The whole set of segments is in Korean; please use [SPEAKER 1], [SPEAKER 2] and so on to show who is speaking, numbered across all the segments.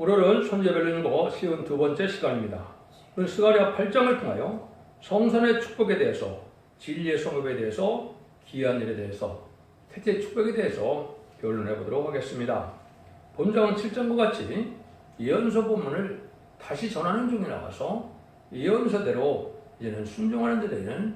[SPEAKER 1] 오늘은 손재별로 읽고 쉬운 두 번째 시간입니다. 스가랴 8장을 통하여 성선의 축복에 대해서, 진리의 성읍에 대해서, 기이한 일에 대해서, 택제 축복에 대해서 변론해 보도록 하겠습니다. 본장은 7장과 같이 예언서 본문을 다시 전하는 중에 나와서 예언서대로 이제는 순종하는 자들에게는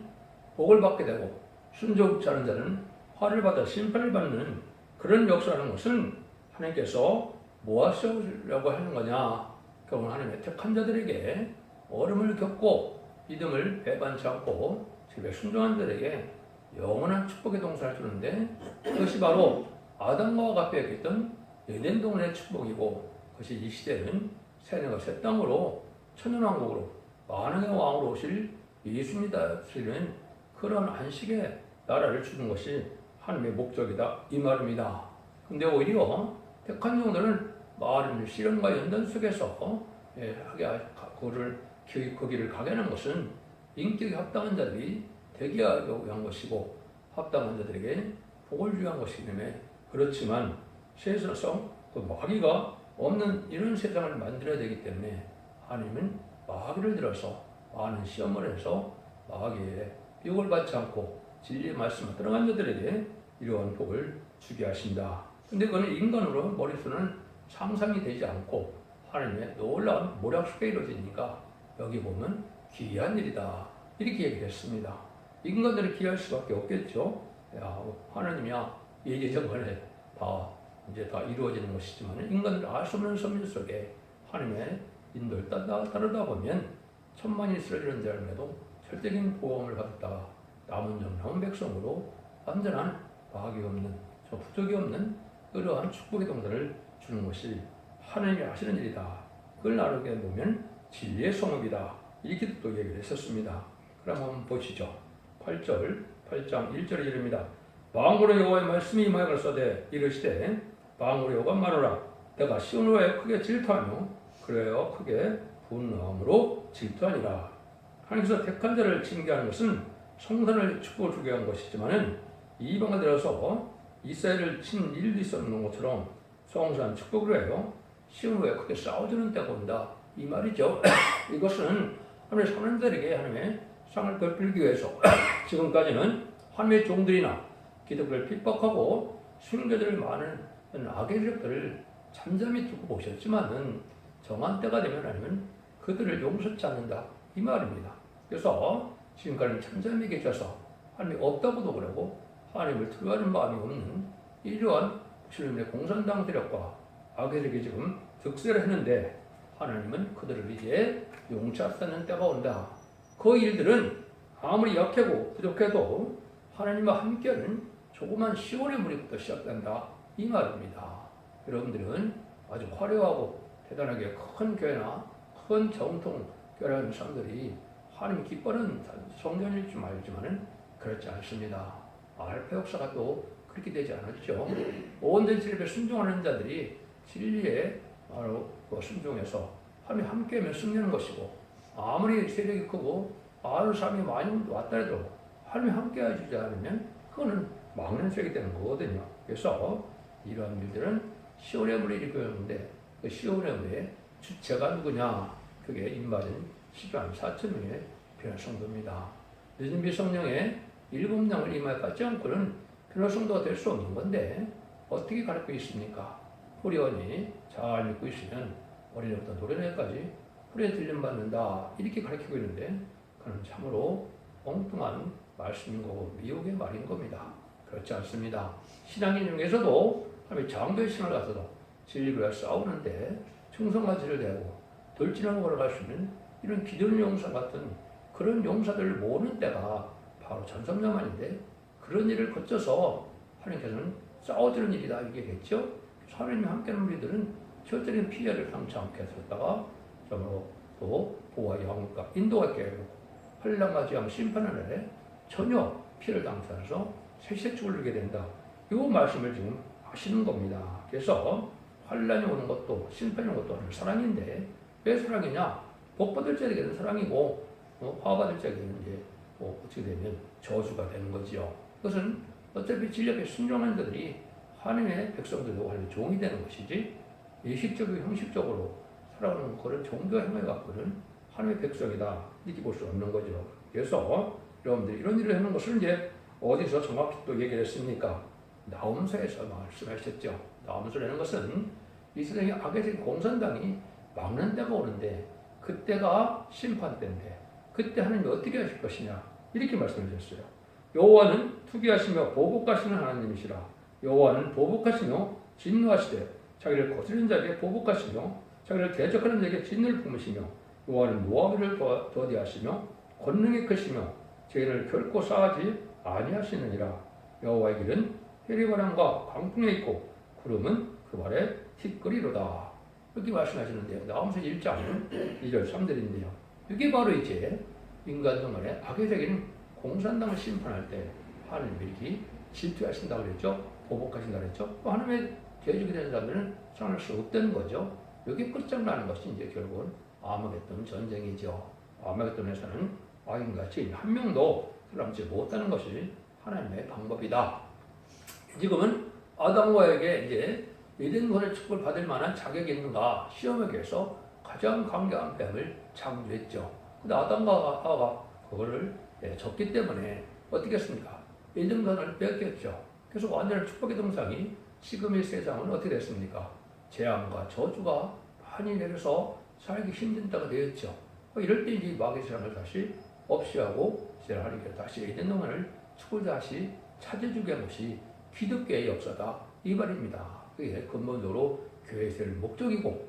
[SPEAKER 1] 복을 받게 되고 순종치 않은 자는 화를 받아 심판을 받는 그런 역사라는 것은 하나님께서 무엇이라고 하는 거냐? 결국 하나님의 택한 자들에게 어려움을 겪고 믿음을 배반치 않고 집에 순종한 자들에게 영원한 축복의 동산을 주는데, 그것이 바로 아담과 하와가 빼앗겼던 에덴 동산의 축복이고, 그것이 이 시대는 새하늘과 새 땅으로 천년왕국으로 만왕의 왕으로 오실 예수님이다 시는 그런 안식의 나라를 주는 것이 하나님의 목적이다 이 말입니다. 근데 오히려 택한 종들은 많은 시련과 연단 속에서 거기를 가게 하는 것은 인격이 합당한 자들이 대기하려고 한 것이고, 합당한 자들에게 복을 주한 것이기 때문에. 그렇지만 세상에서 그 마귀가 없는 이런 세상을 만들어야 되기 때문에 하나님은 마귀를 들어서 많은 시험을 해서 마귀의 유혹을 받지 않고 진리의 말씀을 들어간 자들에게 이러한 복을 주게 하신다. 근데 그는 인간으로 머릿수는 상상이 되지 않고 하나님의 놀라운 모략 속에 이루어지니까 여기 보면 기이한 일이다 이렇게 얘기했습니다. 인간들이 기이할 수밖에 없겠죠. 하나님이야 예전에 다 이루어지는 것이지만 인간들 알 수 없는 섭리 속에 하나님의 인도를 따르다 보면 천만이 쓰러지는 자임에도 절대적인 보험을 받았다가 남은 백성으로 완전한 과학이 없는 부족이 없는 그러한 축복의 동산을 주는 것이 하나님이 하시는 일이다. 그걸 나누게 보면 진리의 성읍이다 이렇게 또 얘기를 했었습니다. 그럼 한번 보시죠. 8장 1절에 이릅니다. 만군의 여호와의 말씀이 임하여 가로되 이르시되 만군의 여호와 말하라. 내가 시온으로 크게 질투하며 그래야 크게 분노함으로 질투하니라. 하나님께서 택한 자를 징계하는 것은 성산을 축복을 주게 한 것이지만은 이방을 들어서 이스라엘을 친 일도 있었는 것처럼 성산 축복을 해요. 시온으로 크게 싸워주는 때가 온다 이 말이죠. 이것은 하나님의 선원들에게 하나님의 상을 베풀기 위해서 지금까지는 하나님의 종들이나 기독교를 핍박하고 순교자들 많은 악의 세력들을 잠잠히 두고 보셨지만은 정한 때가 되면 하나님은 그들을 용서치 않는다 이 말입니다. 그래서 지금까지는 잠잠히 계셔서 하나님이 없다고도 그러고 하나님을 두려워하는 마음이 없는 이러한 주님의 공산당 세력과 악의 세력이 지금 득세를 했는데 하나님은 그들을 이제 용서하는 때가 온다. 그 일들은 아무리 약하고 부족해도 하나님과 함께하는 조그만 시온의 무리부터 시작된다 이 말입니다. 여러분들은 아주 화려하고 대단하게 큰 교회나 큰 정통 교회라는 사람들이 하나님이 기뻐하는 성전일 줄 알지만은 그렇지 않습니다. 알파 역사가 또 그렇게 되지 않았죠. 온전히 진리에 순종하는 자들이 진리에 바로 순종해서 하나님이 함께하면 승리하는 것이고, 아무리 세력이 크고 아는 사람이 많이 왔다 해도 하나님이 함께 해주지 않으면 그거는 막는 세력이 되는 거거든요. 그래서 이러한 일들은 시온의 물이 일으켰는데 그 시온의 물의 주체가 누구냐? 그게 인바된 10만 4천 명의 변화 성도입니다. 늦은비 성령의 7명을 임하여 받지 않고는 변화 성도가 될 수 없는 건데 어떻게 가르치고 있습니까? 후리원이 잘 믿고 있으면 어린애부터 노래내까지 후리에 들림받는다 이렇게 가르치고 있는데 그건 참으로 엉뚱한 말씀인 거고 미혹의 말인 겁니다. 그렇지 않습니다. 신앙인 중에서도 하나님의 장도의 신을 가서도 진리를 위해 싸우는데 충성가지를 대고 돌진하고 걸어갈 수 있는 이런 기존 용사 같은 그런 용사들을 모으는 때가 바로 전성자만인데, 그런 일을 거쳐서 하나님께서는 싸워주는 일이다 이게겠죠. 하나님이 함께하는 우리들은 절대적인 피해를 당치 않게 했다가 정말로 또 보호와 영과 인도가 있게 하고 환난과 재앙 심판을 해 전혀 피해를 당치 않아서 세세 죽을 누게 된다. 이 말씀을 지금 하시는 겁니다. 그래서 환난이 오는 것도 심판이 오는 것도 사랑인데 왜 사랑이냐? 복 받을 자에게는 사랑이고 화 받을 자에게는 이제 어떻게 되면 저주가 되는 거지요. 그것은 어차피 진리 앞에 순종한 자들이 하나님의 백성들도 하나님의 종이 되는 것이지, 의식적이고 형식적으로 살아가는 그런 종교 행위에 갖고는 하나님의 백성이다 이렇게 볼 수 없는 거죠. 그래서 여러분들 이런 일을 하는 것을 이제 어디서 정확히 또 얘기를 했습니까? 나홈서에서 말씀하셨죠. 나홈서라는 것은 이 세상에 악의 공산당이 막는 때가 오는데 그때가 심판 때인데 그때 하나님이 어떻게 하실 것이냐 이렇게 말씀하셨어요. 여호와는 투기하시며 보복하시는 하나님이시라. 여호와는 보복하시며 진노하시되 자기를 거스르는 자에게 보복하시며 자기를 대적하는 자에게 진노를 품으시며 여호와는 모압을 더디하시며 권능이 크시며 죄인을 결코 사하지 아니하시느니라. 여호와의 길은 해리바람과 광풍에 있고 구름은 그 발에 티끌이로다. 이렇게 말씀하시는데요. 나홈서 1장 2절 3절인데요. 이게 바로 이제 인간 동안에 악의 세계는 공산당을 심판할 때 하나님이 이렇게 질투하신다고 그랬죠. 보복하신다고 그랬죠. 하나님의 대적이 된 사람들은 살아날 수 없다는 거죠. 여기 끝장나는 것이 이제 결국은 아마겟돈 전쟁이죠. 아마겟돈에서는 악인같이 한 명도 살아남지 못하는 것이 하나님의 방법이다. 지금은 아담과에게 이제 에덴권의 축복을 받을 만한 자격이 있는가 시험에 대해서 가장 강력한 뱀을 창조했죠. 근데 아담과 하와가 그거를 졌기 때문에 어떻게 했습니까? 에덴권을 뺏겼죠. 그래서 완전한 축복의 동상이 지금의 세상은 어떻게 됐습니까? 재앙과 저주가 많이 내려서 살기 힘든 때가 되었죠. 이럴 때 이제 마귀의 세상을 다시 없이하고 이제 하나님께서 다시 에덴 동안을 축복을 다시 찾아주게 한 것이 기독교의 역사다 이 말입니다. 그게 근본적으로 교회에 될 목적이고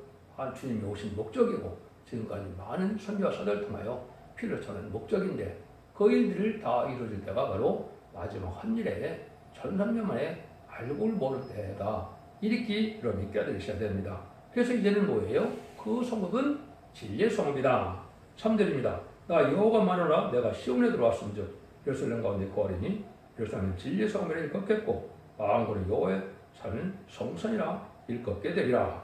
[SPEAKER 1] 주님이 오신 목적이고 지금까지 많은 선지와 사도를 통하여 피를 쳐낸 목적인데 그 일들을 다 이루어질 때가 바로 마지막 환일에 1300년 만에 알고 모를 때다. 이렇게 여러분이 깨달으셔야 됩니다. 그래서 이제는 뭐예요? 그 성읍은 진리의 성읍이다. 3절입니다. 나 여호와가 말하노라 내가 시온에 들어왔음즉 예루살렘 가운데 거하리니 예루살렘은 진리의 성읍이라 일컫겠고 만군의 여호와의 사는 성산이라 일컫게 되리라.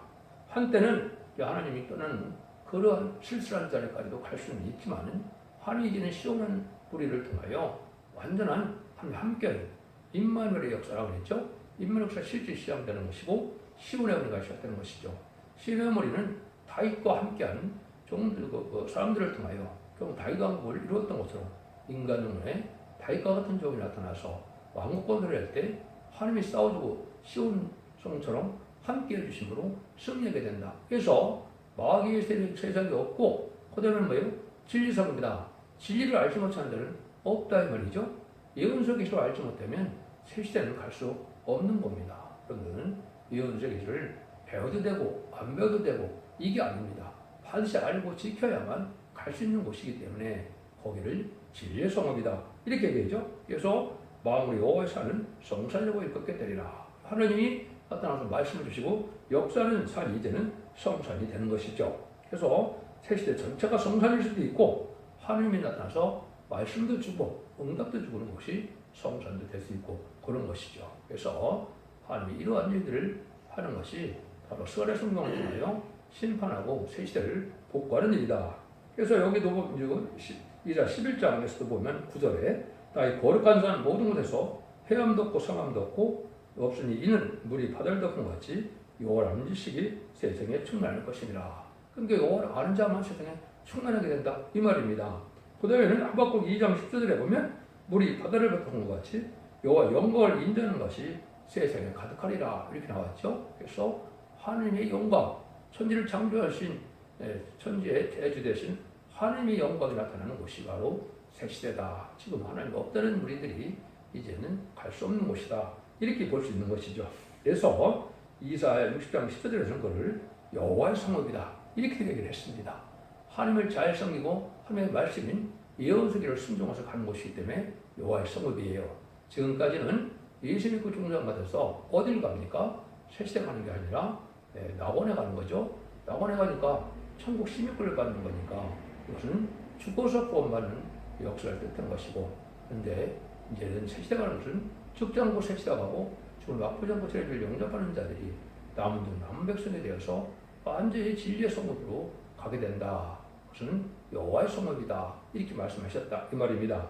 [SPEAKER 1] 한때는 하나님이 떠나는 그러한 실수한 자리까지도 갈 수는 있지만 하나님이 이제는 시온한 뿌리를 통하여 완전한 함께하는 임마누엘의 역사라고 그랬죠. 임마누엘 역사가 실제 시작되는 것이고 시온의 은혜가 시작되는 것이죠. 시온의 머리는 다윗과 함께한 종들, 사람들을 통하여 결국 다윗 왕국을 이루었던 것처럼 인간 중에 다윗과 같은 종이 나타나서 왕국권을 할 때 하나님이 싸워주고 시온 성처럼 함께 해주심으로 승리하게 된다. 그래서 마귀의 세상이 없고 그다음에 뭐예요? 진리성입니다. 진리를 알지 못하는 자는 없다 이 말이죠. 예언서 계시를 알지 못하면 새 시대는 갈 수 없는 겁니다. 그러면 예언서 계시를 배워도 되고 안 배워도 되고 이게 아닙니다. 반드시 알고 지켜야만 갈 수 있는 곳이기 때문에 거기를 진리의 성읍이다 이렇게 얘기하죠. 그래서 마음으로 여호와의 사는 성산이라고 일컫게 되리라. 하나님이 나타나서 말씀을 주시고 역사는 산이 이제는 성산이 되는 것이죠. 그래서 새 시대 전체가 성산일 수도 있고 하나님이 나타나서 말씀도 주고 응답도 주는 것이 성산도 될 수 있고 그런 것이죠. 그래서 하나님이 이러한 일들을 하는 것이 바로 설의 성경을 통하여 심판하고 새 시대를 복구하는 일이다. 그래서 여기도 이자 11장에서도 보면 9절에 나의 거룩한 산 모든 곳에서 해암도 없고 성암도 없고 없으니 이는 물이 바다를 덮은 것 같이 여호와를 아는 지식이 세상에 충만할 것이니라. 그러니까 여호와를 아는 자만 세상에 충만하게 된다 이 말입니다. 그 다음에는 하박국 2장 10절에 보면 물이 바다를 덮은 것 같이 여호와 영광을 인정하는 것이 세상에 가득하리라 이렇게 나왔죠. 그래서 하나님의 영광, 천지를 창조하신 천지의 대주 되신 하나님의 영광이 나타나는 곳이 바로 새 시대다. 지금 하나님 없다는 우리들이 이제는 갈 수 없는 곳이다. 이렇게 볼 수 있는 것이죠. 그래서 이사야 60장 10절에서는 그를 여호와의 성읍이다. 이렇게 얘기를 했습니다. 하나님을 잘 섬기고 하나님의 말씀인 예언서기를 순종해서 가는 곳이기 때문에 여호와의 성읍이에요. 지금까지는 예수 믿고 중생받아서 어딜 갑니까? 새 시대 가는 게 아니라 낙원에 가는 거죠. 낙원에 가니까 천국 시민권을 받는 거니까 이것은 죽어서 구원받는 역사를 뜻한 것이고, 그런데 이제는 새 시대 가는 것은 죽지 않고 새 시대 가고 죽을 아프지 않고 죄를 영접하는 자들이 남은 종 남은 백성이 되어서 완전히 진리의 성읍으로 가게 된다. 그것은 여호와의 성읍이다. 이렇게 말씀하셨다 이 말입니다.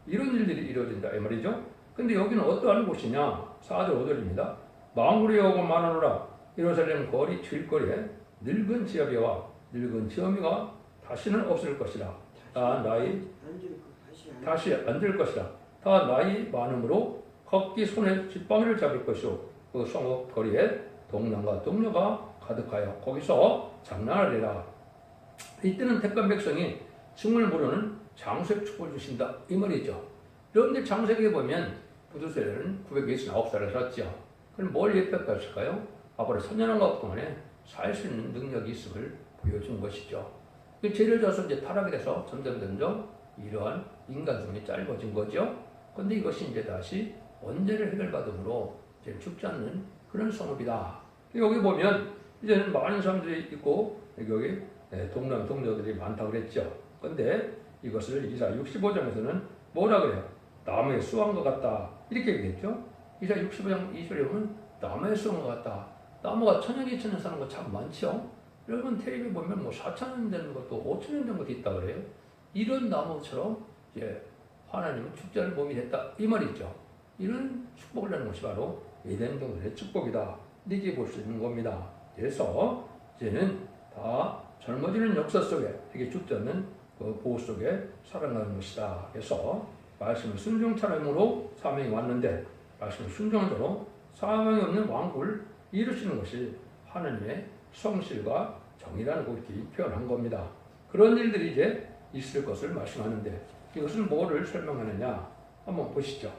[SPEAKER 1] 이런 일들이 이루어진다 이 말이죠. 근데 여기는 어떠한 곳이냐? 4절 5절입니다. 망울의 여호와가 말하노라 예루살렘 거리 길거리에 늙은 지아비와 늙은 지어미가 다시는 없을 것이라. 다 나이 다시 안 될 것이라. 다 나이 많음으로 각기 손에 깃방울을 잡을 것이요 그 성읍 거리에 동남과 동료가 가득하여 거기서 장난하리라. 이때는 택한 백성이 징을 모르는 장색 축복을 주신다 이 말이죠. 여러분들 장세기에 보면 부두세례는 929살을 살았죠. 그럼 뭘 예표했을까요? 앞으로 3년간 동안에 살 수 있는 능력이 있음을 보여준 것이죠. 죄를 져서 이제 타락이 돼서 점점 이러한 인간성이 짧아진 거죠. 그런데 이것이 이제 다시 원죄를 해결받음으로 이제 죽지 않는 그런 성읍이다. 여기 보면 이제는 많은 사람들이 있고 여기 동남 동료들이 많다고 그랬죠. 그런데 이것을 이사 65장에서는 뭐라 그래요? 나무에 수확한 것 같다 이렇게 얘기했죠. 이사 65장 2절에 보면 나무에 수확한 것 같다. 나무가 1000년, 2000년 사는 거 참 많죠. 여러분 텔레비에 보면 뭐 4000년 되는 것도 5000년 된 것도 있다 그래요. 이런 나무처럼 이제 하나님은 축제를 몸이 됐다 이 말이죠. 이런 축복을 하는 것이 바로 에덴 동산의 축복이다 이렇게 볼 수 있는 겁니다. 그래서 이제는 다 젊어지는 역사 속에 이게 죽지 않는 그 보호 속에 살아가는 것이다. 그래서 말씀을 순종차량으로 사명이 왔는데 말씀을 순종한 대로 사명이 없는 왕국을 이루시는 것이 하나님의 성실과 정의라는 거 이렇게 표현한 겁니다. 그런 일들이 이제 있을 것을 말씀하는데 이것은 뭐를 설명하느냐 한번 보시죠.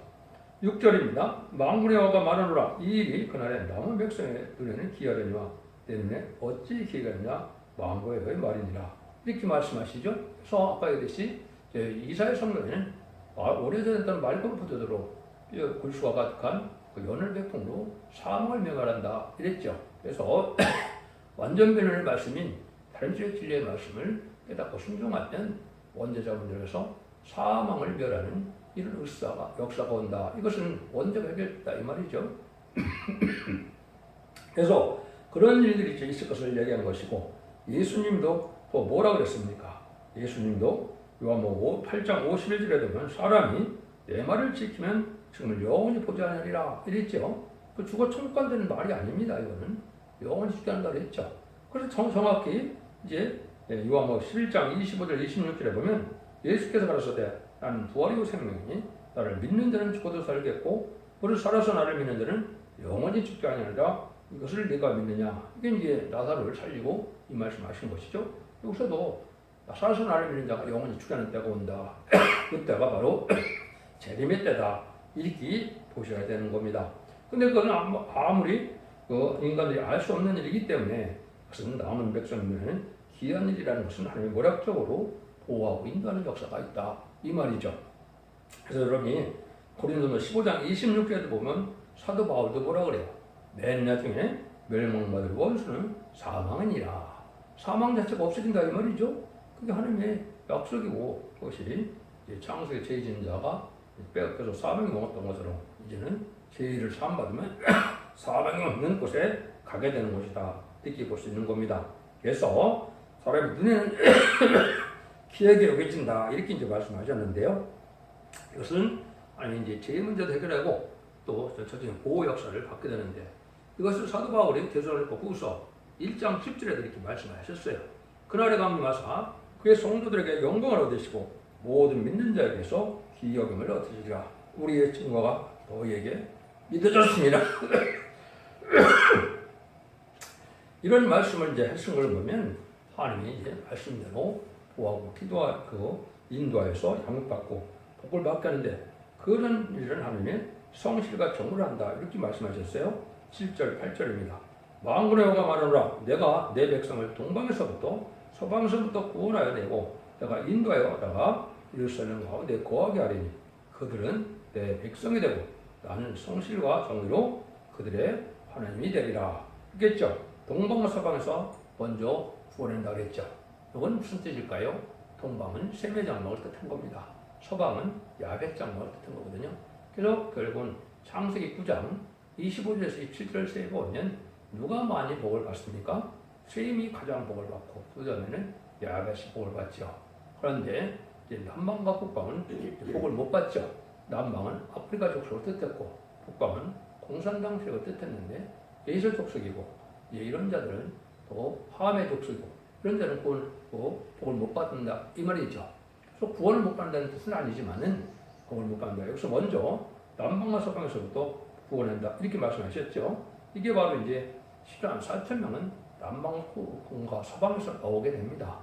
[SPEAKER 1] 6절입니다. 만군의 여호와가 말하노라 이 일이 그날에 남은 백성의 눈에는 기이하려니와 내 눈에 어찌 기이가 있냐 만군의 여호와의 말이니라 이렇게 말씀하시죠. 그래서 아까 얘기했듯이 이사야 성경에는 오래전에 했던 말끔 포도주로 굴수가 가득한 그 연을 백풍으로 사망을 명하란다 이랬죠. 그래서 완전 변론의 말씀인 다림질의 진리의 말씀을 깨닫고 순종하면 원죄자 문제에서 사망을 멸하는 이런 역사가 온다. 이것은 원죄가 해결됐다 이 말이죠. 그래서 그런 일들이 있을 것을 얘기한 것이고 예수님도 또 뭐라 그랬습니까? 예수님도 요한복음 8장 51절에 보면 사람이 내 말을 지키면 정말 영원히 보지 않으리라 이랬죠. 그 죽어 천국 간다는 말이 아닙니다. 이거는 영원히 죽지 않는다 그랬죠. 그래서 정확히 이제 요한복음 11장 25절 26절에 보면 예수께서 가라사대 나는 부활이고 생명이니 나를 믿는 자는 죽어도 살겠고 그를 살아서 나를 믿는 자는 영원히 죽지 아니하리라. 이것을 네가 믿느냐? 이게 이제 나사로를 살리고 이 말씀하신 것이죠. 여기서도 살아서 나를 믿는 자가 영원히 죽지 않는 때가 온다. 그때가 바로 재림의 때다. 이렇게 보셔야 되는 겁니다. 근데 그건 아무리 인간들이 알 수 없는 일이기 때문에 그것은 남은 백성들에는 기이한 일이라는 것은 하나님의 모략적으로 보호하고 인도하는 역사가 있다. 이 말이죠. 그래서 여러분이 고린도서 15장 26절에도 보면 사도 바울도 뭐라 그래요? 맨 나중에 멸망받을 원수는 사망이니라. 사망 자체가 없어진다 이 말이죠. 그게 하나님의 약속이고 그것이 창세기 죄 지은 자가 빼앗겨서 사망이 먹었던 것처럼 이제는 죄를 사함받으면 사망이 없는 곳에 가게 되는 것이다. 이렇게 볼 수 있는 겁니다. 그래서 사람의 눈에는 기억이 여겨진다. 이렇게 이제 말씀하셨는데요. 이것은 아니 이제 죄 문제도 해결하고 또 전체적인 보호 역사를 받게 되는데 이것을 사도 바울이 데살로니가 후서 1장 10절에도 이렇게 말씀하셨어요. 그날에 감리하사 그의 성도들에게 영광을 얻으시고 모든 믿는 자에게서 기여김을 얻으시리라. 우리의 증거가 너희에게 믿어졌습니다. 이런 말씀을 이제 하신 걸 보면 하나님이 이제 말씀대로 보호하고 기도하고 인도하여서 양육받고 복을 받게 하는데 그런 일은 하나님의 성실과 정을 한다. 이렇게 말씀하셨어요. 7절, 8절입니다. 만군의 여호와가 말하노라 내가 내 백성을 동방에서부터 서방에서부터 구원하여 내고 내가 인도하여 다가 예루살렘 가운데 거하게 하리니 그들은 내 백성이 되고 나는 성실과 정의로 그들의 하나님이 되리라. 그랬죠. 동방과 서방에서 먼저 구원한다 그랬죠. 이건 무슨 뜻일까요? 동방은 셈의 장막을 뜻한 겁니다. 서방은 야벳 장막을 뜻한 거거든요. 그래서 결국은 창세기 9장 25절에서 27절에 보면 누가 많이 복을 받습니까? 셈이 가장 복을 받고 그 다음에는 야벳이 복을 받죠. 그런데 이제 남방과 북방은 복을 못 받죠. 남방은 아프리카 족속을 뜻했고 북방은 공산당 세력을 뜻했는데 에이설 족속이고 이런 자들은 또 함의 족속이고 이런 자는 복을 못 받는다 이 말이죠. 그래서 구원을 못 받는다는 뜻은 아니지만은 복을 못 받는다. 여기서 먼저 남방과 서방에서부터 구원한다 이렇게 말씀하셨죠. 이게 바로 이제 10만 4천 명은 남방과 서방에서 나오게 됩니다.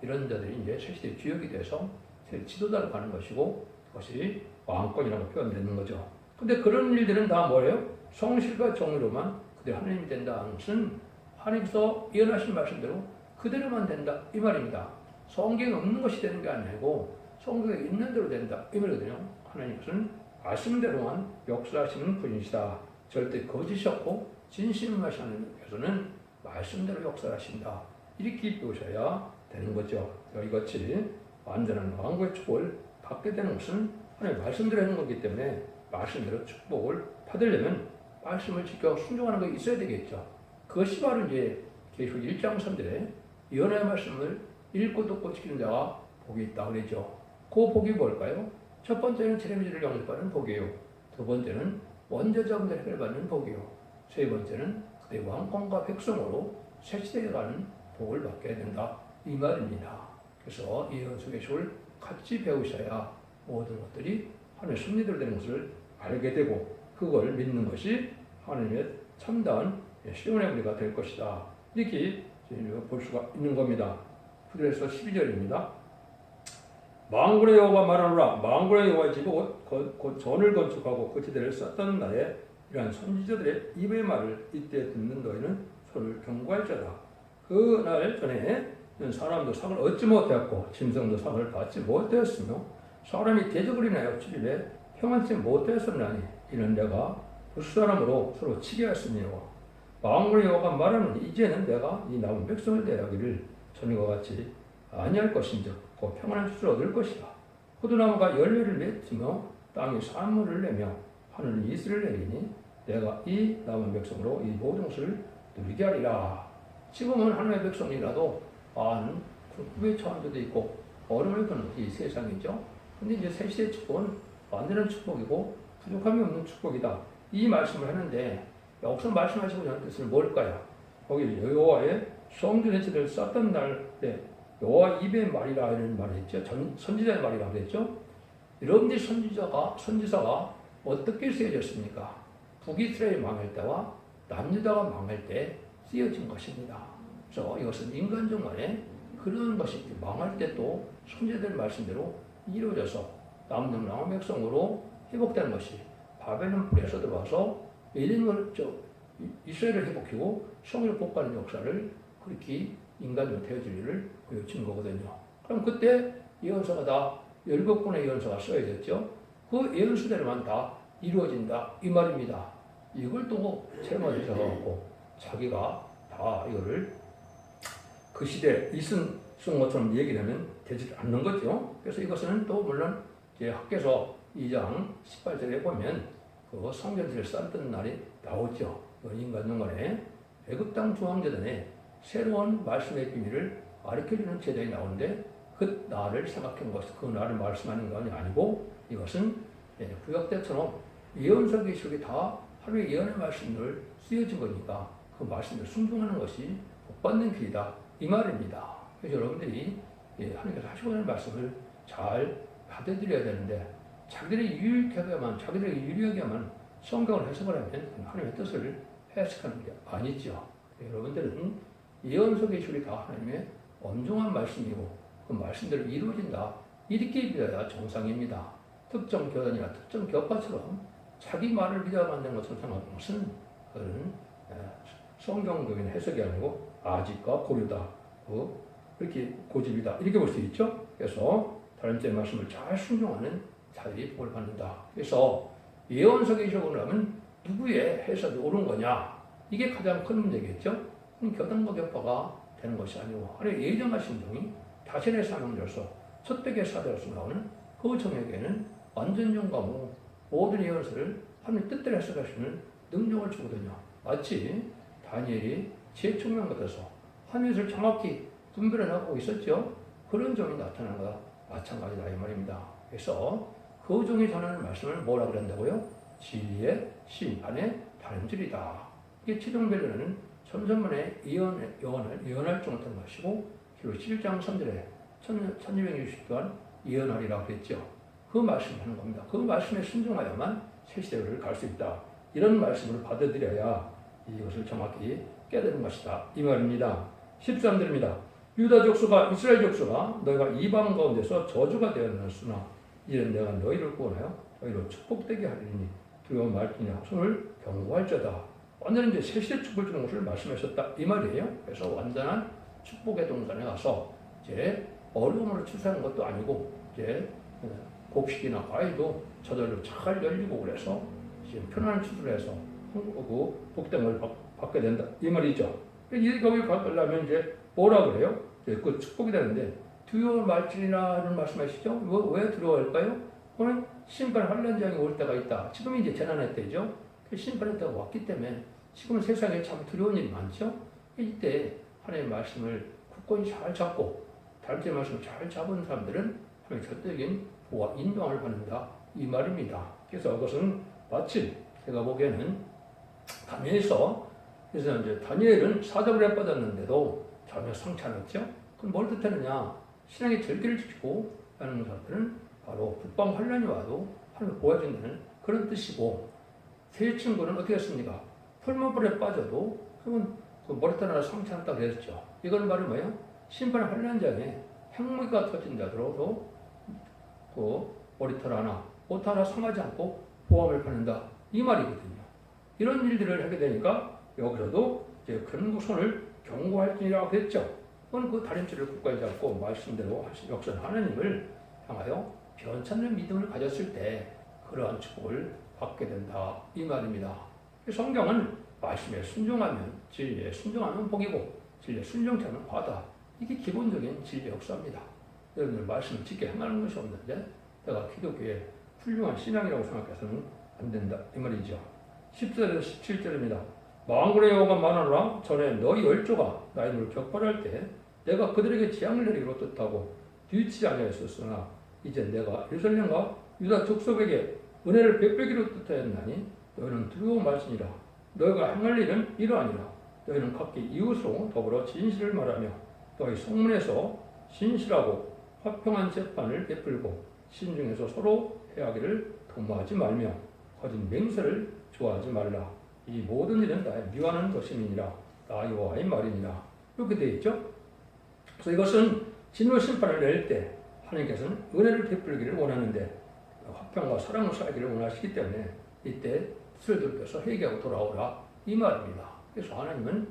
[SPEAKER 1] 이런 자들이 이제 새시대 주역이 돼서 새 지도자로 가는 것이고 그것이 왕권이라고 표현되는 거죠. 근데 그런 일들은 다 뭐예요? 성실과 정의로만 그대로 하나님이 된다는 것은 하나님께서 예언하신 말씀대로 그대로만 된다 이 말입니다. 성경에 없는 것이 되는 게 아니고 성경에 있는 대로 된다 이 말이거든요. 하나님께서는 말씀대로만 역사하시는 분이시다. 절대 거짓이 없고 진실하신 하나님께서는 말씀대로 역사하신다. 이렇게 보셔야 되는 거죠. 이같이 완전한 왕국의 축복을 받게 되는 것은 하나님 말씀대로 하는 거기 때문에 말씀대로 축복을 받으려면 말씀을 지켜 순종하는 게 있어야 되겠죠. 그것이 바로 이제 계시록 1장 3절에 예언의 말씀을 읽고 듣고 지키는 자가 복이 있다 그러죠. 그 복이 뭘까요? 첫 번째는 제레미야를 영접받는 복이에요. 두 번째는 원죄자분들 해결받는 복이요. 세 번째는 그대 왕권과 백성으로 새 시대에 가는 복을 받게 된다 이 말입니다. 그래서 이 연속의식을 같이 배우셔야 모든 것들이 하나님의 섭리대로 되는 것을 알게 되고 그걸 믿는 것이 하나님의 참다운 시온의 우리가 될 것이다. 이렇게 볼 수가 있는 겁니다. 그래서 12절입니다. 만군의 여호와가 말하노라. 만군의 여호와의 집이 곧 전을 건축하고 그 지대를 쌓던 날에 이러한 선지자들의 입의 말을 이때 듣는 너희는 서로를 경고할지어다. 그날 전에 사람도 상을 얻지 못하였고 짐승도 상을 받지 못하였으며 사람이 대적을 인하여 출입에 평안치 못하였었나니 이는 내가 불사람으로 서로 치게 하였으며 만군의 여호와가 말하는 이제는 내가 이 남은 백성을 대하기를 전과 같이 아니할 것인즉 곧 평안한 수를 얻을 것이다. 포도나무가 열매를 맺으며 땅이 산물을 내며 하늘은 이슬을 내리니 내가 이 남은 백성으로 이 모든 것을 누리게 하리라. 지금은 하나님의 백성이라도 많은 굴곡에 처한 자도 있고 어려움을 겪는 이 세상이죠. 근데 이제 새 시대의 축복은 완전한 축복이고 부족함이 없는 축복이다. 이 말씀을 하는데 여기서 말씀하시고 있는 뜻은 뭘까요? 거기 여호와의 성전의 지대를 쌓던 날에 여호와 입의 말이라 이런 말을 했죠. 선지자의 말이라고 그랬죠. 여러분들이 선지자가 어떻게 쓰여졌습니까? 북이스라엘 망할 때와 남유다가 망할 때 쓰여진 것입니다. 그래서 이것은 인간적 말에 그런 것이 망할 때 또 선지자들 말씀대로 이루어져서 남는 백성으로 회복되는 것이 바벨론 뿔에서 들어와서 이스라엘을 회복하고 성을 복구하는 역사를 그렇게 인간으로 되어질 일을 보여준 거거든요. 그럼 그때 예언서가 다 17권의 예언서가 써야겠죠. 그 예언서대로만 다 이루어진다 이 말입니다. 이걸 또 세마를 잡아갖고 자기가 다 이거를 그 시대에 쓴 것처럼 얘기를 하면 되지 않는 거죠. 그래서 이것은 또 물론 이제 학계서 2장 18절에 보면 그 성전들을 쌓던 날이 나오죠. 인간정간에 애굽 땅 중앙제단에 새로운 말씀의 비밀을 가르쳐주는 제단이 나오는데 그 날을 생각한 것, 그 날을 말씀하는 것이 아니고 이것은 구약 때처럼 예언서 계시록이 다 하루의 예언의 말씀을 쓰여진 거니까 그 말씀을 순종하는 것이 복받는 길이다 이 말입니다. 그래서 여러분들이 하나님께서 하시고 있는 말씀을 잘 받아들여야 되는데 자기들이 유리하게만 성경을 해석을 하면 하나님의 뜻을 해석하는 게 아니죠. 여러분들은 예언서 계시록이 다 하나님의 엄중한 말씀이고 그 말씀대로 이루어진다 이렇게 믿어야 정상입니다. 특정 교단이나 특정 교파처럼 자기 말을 믿어 만드는 것처럼 생각하는 것은 그건 성경적인 해석이 아니고 아직과 고려다 이렇게 고집이다 이렇게 볼 수 있죠. 그래서 하나님의 말씀을 잘 순종하는 자들이 복을 받는다. 그래서 예언서 계시록을 하면 누구의 해석이 옳은 거냐 이게 가장 큰 문제겠죠. 교단과 교파가 되는 것이 아니고 하나님 예정하신 종이 자신의 사명자로서 첫백의 사자로서 나오는 그 종에게는 완전정과 모든 예언서를 하나님 뜻대로 해석할 수 있는 능력을 주거든요. 마치 다니엘이 제 측면 같아서 하늘을 정확히 분별해 나가고 있었죠. 그런 종이 나타나는 것과 마찬가지다 이 말입니다. 그래서 그 종이 전하는 말씀을 뭐라 그런다고요? 진리의 심판의 다름질이다. 이게 최종 변론은 천선만에 예언할 정도는 것이고 그리고 11장 3절에 1260동안 예언하리라고 그랬죠. 그 말씀을 하는 겁니다. 그 말씀에 순종하야만 새 시대를 갈 수 있다. 이런 말씀을 받아들여야 이것을 정확히 깨달은 것이다. 이 말입니다. 13절입니다. 유다 족속아 이스라엘 족속아 너희가 이방 가운데서 저주가 되었으나 이는 내가 너희를 구원하여 너희로 축복되게 하리니 두려워 말지니 손을 경고할지어다. 오늘은 이제 새시대 축복을 주는 것을 말씀하셨다 이 말이에요. 그래서 완전한 축복의 동산에 가서 이제 어려움으로 출산하는 것도 아니고 이제 곡식이나 과일도 저절로 잘 열리고 그래서 지금 편안한 추수해서 복된 걸 받게 된다 이 말이죠. 이걸 받으려면 이제 뭐라 그래요? 그 축복이 되는데 두려워 말지니라는 말씀하시죠? 왜 두려워할까요? 오늘 심판 환란장이 올 때가 있다. 지금 이제 재난의 때죠. 심판의 때가 왔기 때문에 지금 세상에 참 두려운 일이 많죠. 이때 하나님의 말씀을 굳건히 잘 잡고 다른 말씀을 잘 잡은 사람들은 하나님의 절대적인 보호와 인도함을 받는다 이 말입니다. 그래서 그것은 마침 제가 보기에는 다니엘서 그래서 이제 다니엘은 사자굴에 빠졌는데도 전혀 상처 안 났죠. 그럼 뭘 뜻하느냐? 신앙의 절기를 지키고 하는 사람들은 바로 북방 환란이 와도 하나님을 보호해준다는 그런 뜻이고 세 친구는 어떻게 했습니까? 풀무불에 빠져도 그러면 그 머리털 하나 상처 났다고 그랬죠. 이건 바로 뭐예요? 심판 환란장에 핵무기가 터진다더라도 그 머리털 하나, 옷 하나 상하지 않고 보험을 받는다 이 말이거든요. 이런 일들을 하게 되니까 여기서도 이제 큰 손을 경고할지니라고 했죠. 그건 그 다림줄을 굳건히 잡고 말씀대로 역선 하나님을 향하여 변찮는 믿음을 가졌을 때 그러한 축복을 받게 된다 이 말입니다. 성경은 말씀에 순종하면 진리에 순종하면 복이고 진리에 순종치 않으면 바다. 이게 기본적인 진리의 역사입니다. 여러분들 말씀을 짓게 행하는 것이 없는데 내가 기독교의 훌륭한 신앙이라고 생각해서는 안 된다 이 말이죠. 10절에서 17절입니다. 만군의 여호와가 말하노라 전에 너희 열조가 나의 눈을 격발할 때 내가 그들에게 재앙을 내리기로 뜻하고 뒤치지 아니하였으나 이제 내가 예루살렘과 유다 족속에게 은혜를 베풀기로 뜻하였나니 너희는 두려워 말지니라. 너희가 행할 일은 이러하니라. 너희는 각기 이웃으로 더불어 진실을 말하며 너희 성문에서 신실하고 화평한 재판을 베풀고 신중에서 서로 해하기를 도모하지 말며 거짓 맹세를 좋아하지 말라. 이 모든 일은 나의 미워하는 것임이니라. 나 여호와의 말이니라. 이렇게 되어 있죠. 그래서 이것은 진노 심판을 낼 때 하나님께서는 은혜를 베풀기를 원하는데 화평과 사랑을 쌓기를 원하시기 때문에 이때 뜻을 들여서 회개하고 돌아오라 이 말입니다. 그래서 하나님은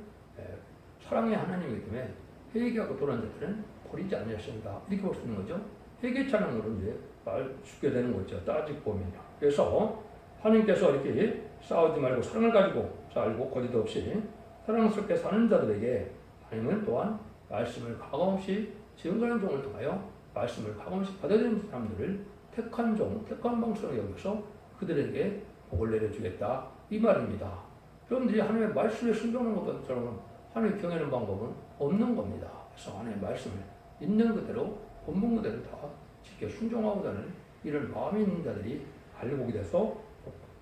[SPEAKER 1] 사랑의 하나님이기 때문에 회개하고 돌아온 자들은 버리지 않으셨습니다. 이렇게 볼 수 있는 거죠. 회개치 않은 것은 이제 말 죽게 되는 거죠. 따지고 보면요. 그래서 하나님께서 이렇게 싸우지 말고 사랑을 가지고 살고 거짓 없이 사랑스럽게 사는 자들에게 하나님은 또한 말씀을 가감없이 지금까지 종을 통하여 말씀을 가감없이 받아들이는 사람들을 택한 종, 택한 방식으로 여기서 그들에게 복을 내려주겠다 이 말입니다. 여러분들이 하나님의 말씀에 순종하는 것처럼 하나님을 경외하는 방법은 없는 겁니다. 그래서 하나님의 말씀을 있는 그대로 본분 그대로 다 지켜 순종하고자 하는 이런 마음이 있는 자들이 알곡이 돼서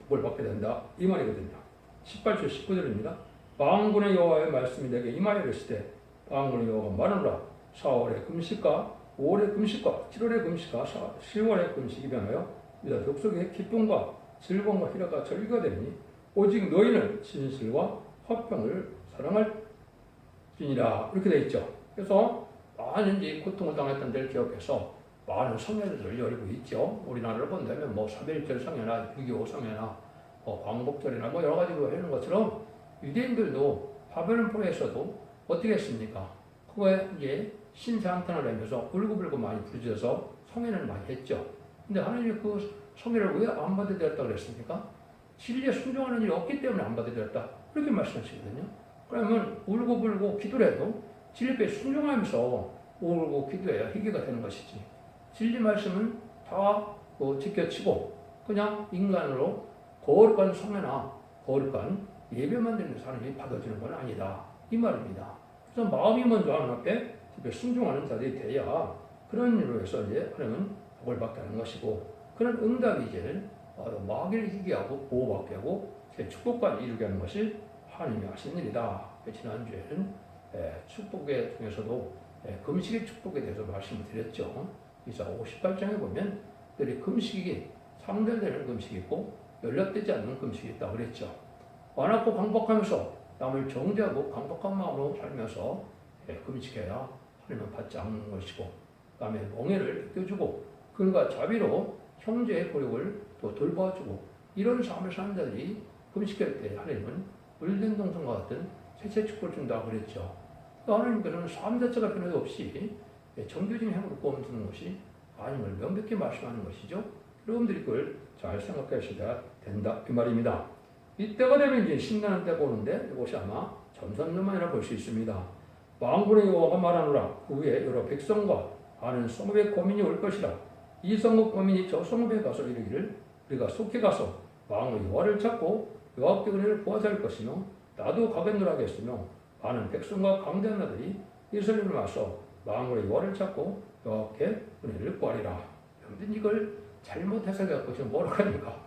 [SPEAKER 1] 복을 받게 된다 이 말이거든요. 18절 19절입니다. 만군의 여호와의 말씀이 내게 임하여 이르시되 만군의 여호와가 말하노라 4월의 금식과 5월의 금식과 7월의 금식과 10월의 금식이 변하여 유다 족속의 기쁨과 즐거움과 희락과 절기가 되니 오직 너희는 진실과 화평을 사랑할지니라 이렇게 되어 있죠. 그래서 많은 이 고통을 당했던 데를 기억해서 많은 성회들을 열고 있죠. 우리나라를 본다면 뭐 3.1절 성회나 6.25 성회나 광복절이나 뭐 여러 가지로 하는 것처럼 유대인들도 바벨론 포로에서도 어떻게 했습니까? 그거에 이제 신사한탄을 하면서 울고불고 많이 부르짖어서 성회를 많이 했죠. 근데 하나님이 그 성회를 왜 안 받아들였다고 그랬습니까? 진리에 순종하는 일이 없기 때문에 안 받아들였다. 그렇게 말씀하시거든요. 그러면 울고불고 기도를 해도 진리에 순종하면서 울고 기도해야 희귀가 되는 것이지. 진리 말씀은 다 지켜치고 그냥 인간으로 거룩한 성회나 거룩한 예배만 드리는 사람이 받아주는 건 아니다. 이 말입니다. 그래서 마음이 먼저 하나님 앞에 순종하는 자들이 돼야 그런 일로 해서 이제 하나님은 복을 받게 하는 것이고 그런 응답이 이제 마귀를 희귀하고 보호받게 하고 제 축복까지 이루게 하는 것이 하나님이 하신 일이다. 지난주에는 축복의 중에서도 금식의 축복에 대해서 말씀을 드렸죠. 이사 58장에 보면 특별히 금식이 상달되는 금식이 있고 연락되지 않는 금식이 있다고 그랬죠. 완악고 강박하면서 남을 정죄하고 강박한 마음으로 살면서 금식해야 하나님은 받지 않는 것이고, 남의 멍해를 느껴주고 그들과 자비로 형제의 고력을 또 돌봐주고, 이런 삶을 사는 자들이 금식할 때 하나님은 물된 동성과 같은 셋째 축복을 준다고 그랬죠. 하나님께서는 삶 자체가 변화도 없이 정규진 행으로 꾸며주는 것이 하나님을 명백히 말씀하는 것이죠. 여러분들이 그걸 잘 생각하셔야 된다 이 말입니다. 이때가 되면 이제 신나는 때가 오는데 이것이 아마 전산전만이라 볼 수 있습니다. 만군의 여호와가 말하노라. 그 후에 여러 백성과 많은 성읍의 고민이 올 것이라. 이 성읍 고민이 저 성읍에 가서 이르기를 우리가 속히 가서 왕의 여호와를 찾고 여호와께 은혜를 구하자 할 것이며, 나도 가겠노라 하겠으며, 많은 백성과 강대한 나들이 예루살렘을 와서 왕의 여호와를 찾고 여호와께 은혜를 구하리라. 여러분들 이걸 잘못 해석해갖고 지금 뭐라고 하니까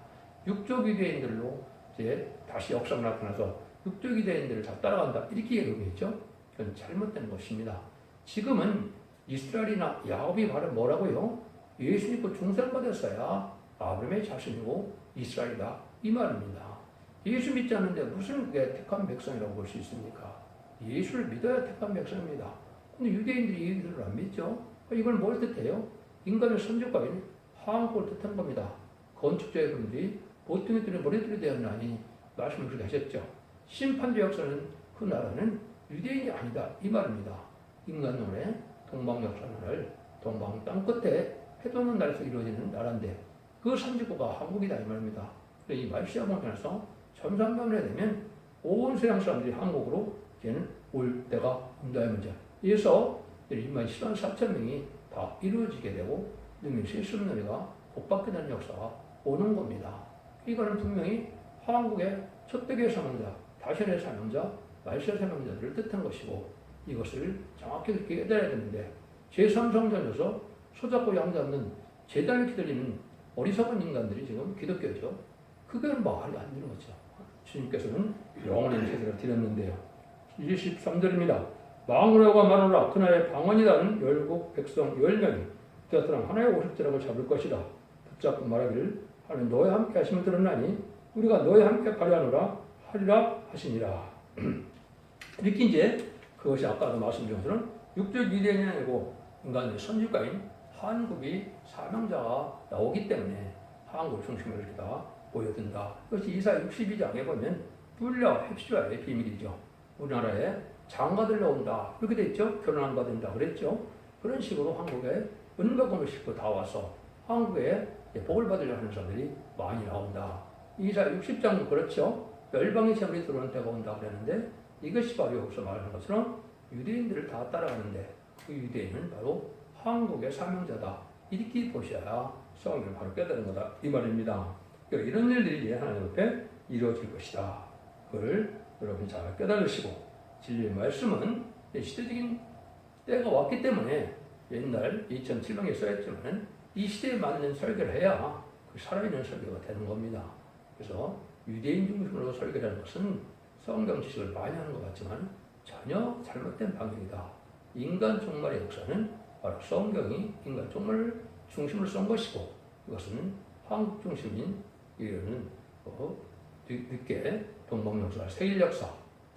[SPEAKER 1] 육족 유대인들로 이제 다시 역사가 나타나서 육족 유대인들을 다 따라간다 이렇게 얘기했죠. 그건 잘못된 것입니다. 지금은 이스라엘이나 야곱이 바로 뭐라고요? 예수 믿고 중생받았어야 아브라함의 자손이고 이스라엘이다 이 말입니다. 예수 믿지 않는데 무슨 택한 백성이라고 볼 수 있습니까? 예수를 믿어야 택한 백성입니다. 근데 유대인들이 예수를 안 믿죠? 이걸 뭘 뜻해요? 인간의 선조가인 화왕국을 뜻한 겁니다. 건축자의 분들이 보통의 뚫린 머리들이 되었나니 말씀을 그렇게 하셨죠. 심판대 역사는 그 나라는 유대인이 아니다 이 말입니다. 인간론의 동방 역사를 동방 땅끝에 해돋는 날에서 이루어지는 나라인데 그 선지국가 한국이다 이 말입니다. 이 말시아 공전에서 천상명령이 되면 온 세상 사람들이 한국으로 이제는 올 때가 온다 이 말이죠. 그래서 2만 10만 4천 명이 다 이루어지게 되고 능히 실습놀이가 복받게 되는 역사가 오는 겁니다. 이거는 분명히 한국의 첫대교의 사명자, 다시의 사명자, 말세의 사명자들을 뜻한 것이고, 이것을 정확히 그렇게 깨달아야 되는데 제3성전에서 손잡고 양잡는 제단을 기다리는 어리석은 인간들이 지금 기독교죠. 그게 말이 안 되는 거죠. 주님께서는 영원한 제사를 드렸는데요. 23절입니다. 망우라고 말하노라. 그날의 방언이라는 열국 백성 10명이 그들은 하나의 오십자락을 잡을 것이다. 붙잡고 말하기를 하나님 너와 함께 하심을 들었나니 우리가 너와 함께 가려하노라 하리라 하시니라. 이렇게 이제 그것이 아까도 말씀드린 것처럼 육적 유대인이 아니고 인간의 선지자인 한국이 사명자가 나오기 때문에 한국 중심으로 이렇게 다 보여든다. 그것이 이사 62장에 보면 뿔려 헵시라의 비밀이죠. 우리나라에 장가들 나온다 그렇게 돼 있죠. 결혼 안 받는다 그랬죠. 그런 식으로 한국에 은가금을 싣고 다 와서 한국에 복을 받으려고 하는 사람들이 많이 나온다. 이사 60장도 그렇죠. 열방의 세월이 들어오는 때가 온다 그랬는데 이것이 바로 여기서 말하는 것처럼 유대인들을 다 따라가는데 그 유대인은 바로 한국의 사명자다. 이렇게 보셔야 성경을 바로 깨달은 거다 이 말입니다. 이런 일들이 하나님 앞에 이루어질 것이다. 그걸 여러분이 잘 깨달으시고, 진리의 말씀은 시대적인 때가 왔기 때문에 옛날 2007년에 써있지만 이 시대에 맞는 설교를 해야 그 살아있는 설교가 되는 겁니다. 그래서 유대인 중심으로 설교라는 것은 성경 지식을 많이 하는 것 같지만 전혀 잘못된 방향이다. 인간 종말의 역사는 바로 성경이 인간 종말을 중심으로 쓴 것이고, 이것은 한국 중심인 이런 늦게 동방 역사, 세일 역사,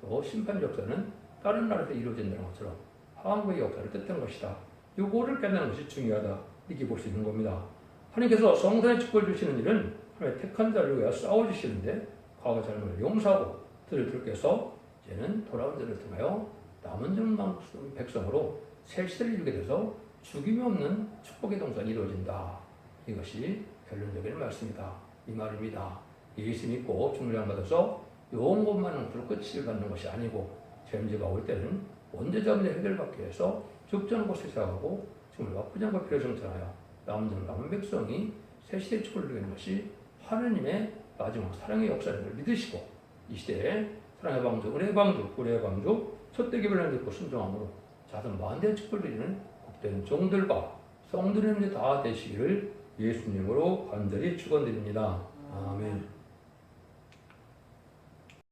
[SPEAKER 1] 또 심판 역사는 다른 나라에서 이루어진다는 것처럼 한국의 역사를 뜻하는 것이다. 이거를 깨닫는 것이 중요하다. 이렇게 볼 수 있는 겁니다. 하나님께서 성산의 축복을 주시는 일은 하나님의 택한 자를 위하여 싸워주시는데 과거 잘못을 용서하고 들을 주께서 이제는 돌아온 자를 통하여 남은 정당 백성으로 새 시대를 이루게 돼서 죽임이 없는 축복의 동산이 이루어진다. 이것이 결론적인 말씀이다. 이 말입니다. 예수 믿고 중물량 받아서 영원만한 것으로 끝을 받는 것이 아니고 죄문제가 올 때는 원죄자문제 해결받기 위해서 죽지 곳에 시작하고 죽음을 아프지 않고 피를 정전하여 남은 백성이 새 시대의 축복을 누리는 것이 하나님의 마지막 사랑의 역사를 믿으시고 이 시대에 사랑의 방주, 은혜의 방주, 우리의 방주, 첫대 기별을 듣고 순종함으로 자선 만대의 축복을 누리는 복된 종들과 성들의 다 되시기를 예수님으로 간절히 축원드립니다. 아멘.